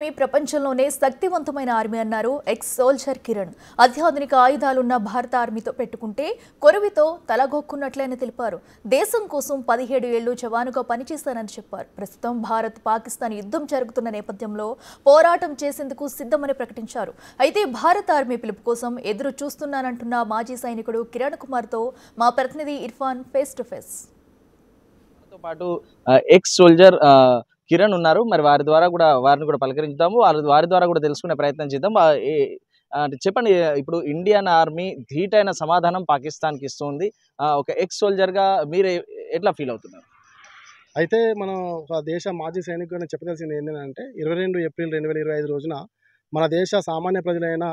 మీ ప్రపంచంలోనే శక్తివంతమైన ఆర్మీ అన్నారు ఎక్స్ సోల్జర్ కిరణ్. అత్యాధునిక ఆయుధాలున్న భారత ఆర్మీతో పెట్టుకుంటే కొరవితో తలగొక్కున్నట్లేని తెలిపారు. దేశం కోసం 17 ఏళ్లు జవానుగా పనిచేశానని చెప్పారు. ప్రస్తుతం భారత్ పాకిస్తాన్ యుద్ధం జరుగుతున్న నేపథ్యంలో పోరాటం చేసేందుకు సిద్ధమని ప్రకటించారు. అయితే భారత ఆర్మీ పిలుపు కోసం ఎదురు చూస్తున్నానంటున్న మాజీ సైనికుడు కిరణ్ కుమార్తో మా ప్రతినిధి Irfan face to face. X soldier Kiran ఉన్నారు. మరి వారిని కూడా పలకరించుదాము. వారి ద్వారా కూడా తెలుసుకునే ప్రయత్నం చేద్దాం. చెప్పండి, ఇప్పుడు ఇండియన్ ఆర్మీ ధీటైన సమాధానం పాకిస్తాన్కి ఇస్తుంది. ఒక ఎక్స్ సోల్జర్ గా మీరు ఎట్లా ఫీల్ అవుతున్నారు? అయితే మనం ఒక దేశ మాజీ సైనికుడిని చెప్పదలసింది ఏంటంటే 22 ఏప్రిల్ 2025 రోజున మన దేశ సామాన్య ప్రజలైన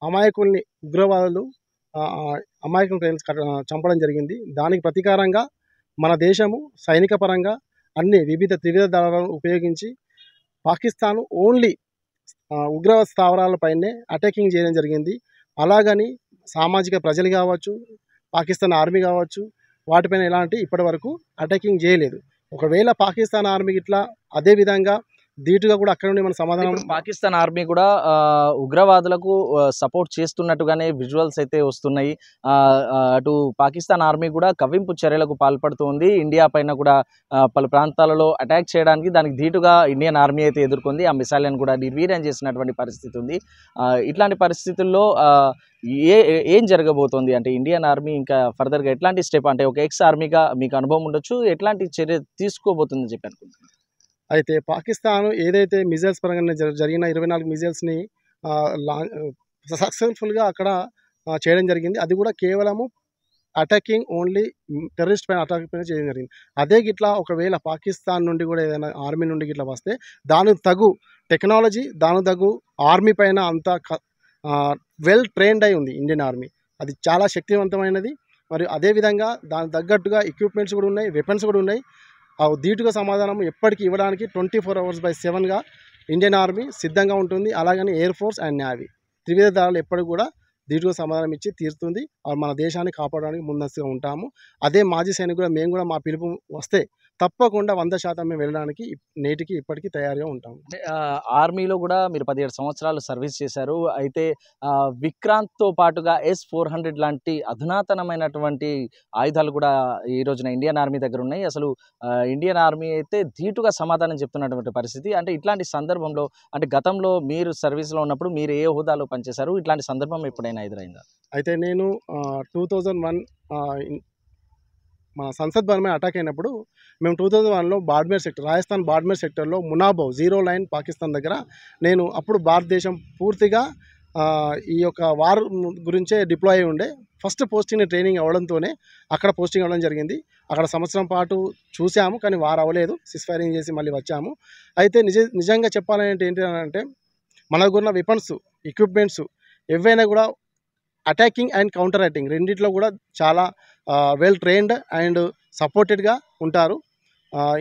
అమాయకుల్ని ఉగ్రవాదులు అమాయకులను చంపడం జరిగింది. దానికి ప్రతీకారంగా మన దేశము సైనిక పరంగా అన్ని త్రివిధ దళాలను ఉపయోగించి పాకిస్తాన్ ఓన్లీ ఉగ్రవాద స్థావరాలపైనే అటాకింగ్ చేయడం జరిగింది. అలాగని సామాజిక ప్రజలు కావచ్చు, పాకిస్తాన్ ఆర్మీ కావచ్చు, వాటిపైన ఎలాంటి ఇప్పటి వరకు అటాకింగ్ చేయలేదు. ఒకవేళ పాకిస్తాన్ ఆర్మీ ఇట్లా అదే విధంగా ధీటుగా కూడా అక్కడ నుండి మన సమాధానం. పాకిస్తాన్ ఆర్మీ కూడా ఉగ్రవాదులకు సపోర్ట్ చేస్తున్నట్టుగానే విజువల్స్ అయితే వస్తున్నాయి. అటు పాకిస్తాన్ ఆర్మీ కూడా కవ్వింపు చర్యలకు పాల్పడుతుంది. ఇండియా పైన కూడా పలు ప్రాంతాలలో అటాక్ చేయడానికి దానికి ధీటుగా ఇండియన్ ఆర్మీ అయితే ఎదుర్కొంది. ఆ మిసైల్ని కూడా నిర్వీర్యం చేసినటువంటి పరిస్థితి ఉంది. ఇట్లాంటి పరిస్థితుల్లో ఏం జరగబోతోంది అంటే ఇండియన్ ఆర్మీ ఇంకా ఫర్దర్గా ఎట్లాంటి స్టెప్, అంటే ఒక ఎక్స్ ఆర్మీగా మీకు అనుభవం ఉండొచ్చు, ఎట్లాంటి చర్య తీసుకోబోతుందని చెప్పి అనుకుంటున్నాను? అయితే పాకిస్తాన్ ఏదైతే మిజైల్స్ పరంగా జరిగిన 24 మిజైల్స్ని సక్సెస్ఫుల్గా అక్కడ చేయడం జరిగింది. అది కూడా కేవలము అటాకింగ్ ఓన్లీ టెర్రరిస్ట్ పైన అటాక్ పైన చేయడం జరిగింది. అదే గిట్లా ఒకవేళ పాకిస్తాన్ నుండి కూడా ఏదైనా ఆర్మీ నుండి గిట్లా వస్తే దానికి తగు టెక్నాలజీ, దానికి తగు ఆర్మీ పైన అంతా వెల్ ట్రైన్డ్ అయి ఉంది ఇండియన్ ఆర్మీ. అది చాలా శక్తివంతమైనది. మరియు అదేవిధంగా దానికి తగ్గట్టుగా ఎక్విప్మెంట్స్ కూడా ఉన్నాయి, వెపన్స్ కూడా ఉన్నాయి. ధీటుగా సమాధానం ఎప్పటికీ ఇవ్వడానికి 24 hours/7గా ఇండియన్ ఆర్మీ సిద్ధంగా ఉంటుంది. అలాగని ఎయిర్ ఫోర్స్ అండ్ నేవీ త్రివిధ దళాలు ఎప్పటికి కూడా ధీటుగా సమాధానం ఇచ్చి తీరుతుంది. మన దేశాన్ని కాపాడడానికి ముందస్తుగా ఉంటాము. అదే మాజీ సైనికులు మేము కూడా మా పిలుపు వస్తే తప్పకుండా 100% మేము వెళ్ళడానికి నేటికి ఇప్పటికీ తయారుగా ఉంటాము. ఆర్మీలో కూడా మీరు 17 సంవత్సరాలు సర్వీస్ చేశారు. అయితే విక్రాంత్తో పాటుగా S-400 లాంటి అధునాతనమైనటువంటి ఆయుధాలు కూడా ఈ రోజున ఇండియన్ ఆర్మీ దగ్గర ఉన్నాయి. అసలు ఇండియన్ ఆర్మీ అయితే ధీటుగా సమాధానం చెప్తున్నటువంటి పరిస్థితి. అంటే ఇట్లాంటి సందర్భంలో, అంటే గతంలో మీరు సర్వీస్లో ఉన్నప్పుడు మీరు ఏ హోదాలో పనిచేశారు? ఇట్లాంటి సందర్భం ఎప్పుడైనా ఎదురైందా? అయితే నేను 2001 మన సంసద్ భవన్ మీద అటాక్ అయినప్పుడు మేము 2001లో బాడ్మేర్ సెక్టర్, రాజస్థాన్ బాడ్మేర్ సెక్టర్లో మునాబౌ 0 లైన్ పాకిస్తాన్ దగ్గర నేను అప్పుడు భారతదేశం పూర్తిగా ఈ యొక్క వార్ గురించే డిప్లాయ్ అయి ఉండే. ఫస్ట్ పోస్టింగ్ ట్రైనింగ్ అవ్వడంతోనే అక్కడ పోస్టింగ్ అవ్వడం జరిగింది. అక్కడ సంవత్సరం పాటు చూసాము, కానీ వార్ అవ్వలేదు. సిస్ ఫైరింగ్ చేసి మళ్ళీ వచ్చాము. అయితే నిజంగా చెప్పాలంటే ఏంటంటే మన దగ్గర ఉన్న వెపన్స్, ఎక్విప్మెంట్స్ ఏవైనా కూడా అటాకింగ్ అండ్ కౌంటర్ అటాకింగ్ రెండిట్లో కూడా చాలా వెల్ ట్రైన్డ్ అండ్ సపోర్టెడ్గా ఉంటారు.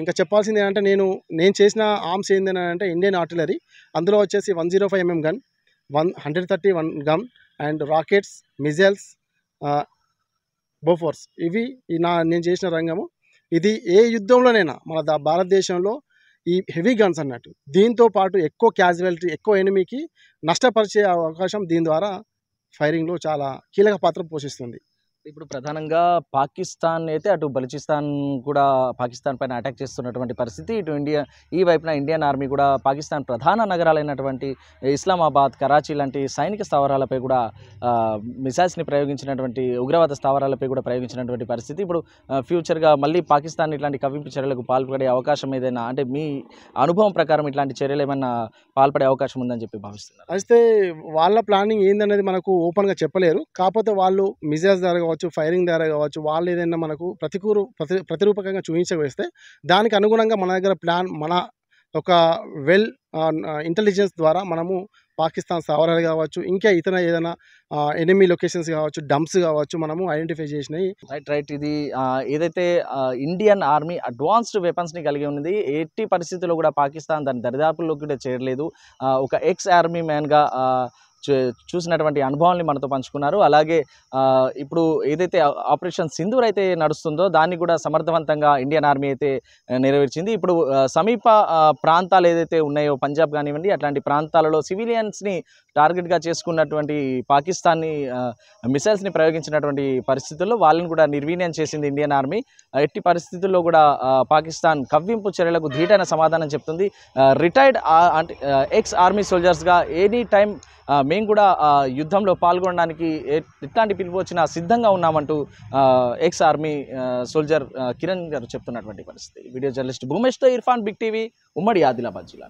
ఇంకా చెప్పాల్సింది ఏంటంటే నేను చేసిన ఆర్మ్స్ ఏంటంటే ఇండియన్ ఆర్టిలరీ, అందులో వచ్చేసి 105mm gun, 131 gun and rockets, missiles, Bofors. ఇవి నేను చేసిన రంగము. ఇది ఏ యుద్ధంలోనైనా మన భారతదేశంలో ఈ హెవీ గన్స్ అన్నట్టు, దీంతో పాటు ఎక్కువ క్యాజువాలిటీ, ఎక్కువ ఎనిమికి నష్టపరిచే అవకాశం దీని ద్వారా ఫైరింగ్లో చాలా కీలక పాత్ర పోషిస్తుంది. ఇప్పుడు ప్రధానంగా పాకిస్తాన్ అయితే అటు బలూచిస్తాన్ కూడా పాకిస్తాన్ పైన అటాక్ చేస్తున్నటువంటి పరిస్థితి. ఇటు ఈ వైపున ఇండియన్ ఆర్మీ కూడా పాకిస్తాన్ ప్రధాన నగరాలైనటువంటి ఇస్లామాబాద్, కరాచీ లాంటి సైనిక స్థావరాలపై కూడా మిసైల్స్ని ప్రయోగించినటువంటి, ఉగ్రవాద స్థావరాలపై కూడా ప్రయోగించినటువంటి పరిస్థితి. ఇప్పుడు ఫ్యూచర్గా మళ్ళీ పాకిస్తాన్ ఇట్లాంటి కవ్వింపు చర్యలకు పాల్పడే అవకాశం ఏదైనా, అంటే మీ అనుభవం ప్రకారం ఇట్లాంటి చర్యలు ఏమైనా పాల్పడే అవకాశం ఉందని చెప్పి భావిస్తున్నారు? అయితే వాళ్ళ ప్లానింగ్ ఏందనేది మనకు ఓపెన్గా చెప్పలేరు. కాకపోతే వాళ్ళు మిజైల్స్ ద్వారా కావచ్చు, ఫైరింగ్ ద్వారా కావచ్చు, వాళ్ళు ఏదైనా మనకు ప్రతిరూపకంగా చూపించవేస్తే దానికి అనుగుణంగా మన దగ్గర ప్లాన్, మన ఒక వెల్ ఇంటెలిజెన్స్ ద్వారా మనము పాకిస్తాన్ స్థావరాలు కావచ్చు, ఇంకా ఇతర ఏదైనా ఎనిమీ లొకేషన్స్ కావచ్చు, డంప్స్ కావచ్చు, మనము ఐడెంటిఫై చేసినాయి. రైట్. ఇది ఏదైతే ఇండియన్ ఆర్మీ అడ్వాన్స్డ్ వెపన్స్ని కలిగి ఉన్నది, ఎట్టి పరిస్థితుల్లో కూడా పాకిస్తాన్ దాని దరిదాపుల్లోకి కూడా చేరలేదు. ఒక ఎక్స్ ఆర్మీ మ్యాన్గా చూసినటువంటి అనుభవాల్ని మనతో పంచుకున్నారు. అలాగే ఇప్పుడు ఏదైతే ఆపరేషన్ సింధూర్ అయితే నడుస్తుందో దాన్ని కూడా సమర్థవంతంగా ఇండియన్ ఆర్మీ అయితే నెరవేర్చింది. ఇప్పుడు సమీప ప్రాంతాలు ఏదైతే ఉన్నాయో పంజాబ్ కానివ్వండి అట్లాంటి ప్రాంతాలలో సివిలియన్స్ని టార్గెట్గా చేసుకున్నటువంటి పాకిస్తాన్ని మిసైల్స్ని ప్రయోగించినటువంటి పరిస్థితుల్లో వాళ్ళని కూడా నిర్వీర్యం చేసింది ఇండియన్ ఆర్మీ. ఎట్టి పరిస్థితుల్లో కూడా పాకిస్తాన్ కవ్వింపు చర్యలకు ధీటైన సమాధానం చెప్తుంది. రిటైర్డ్ అంటే ఎక్స్ ఆర్మీ సోల్జర్స్గా ఎనీ టైం మేము కూడా యుద్ధంలో పాల్గొనడానికి ఎట్లాంటి పిలుపు వచ్చినా సిద్ధంగా ఉన్నామంటూ ఎక్స్ ఆర్మీ సోల్జర్ కిరణ్ గారు చెప్తున్నటువంటి పరిస్థితి. వీడియో జర్నలిస్ట్ భూమేష్తో ఇర్ఫాన్, బిగ్ టీవీ, ఉమ్మడి ఆదిలాబాద్ జిల్లా.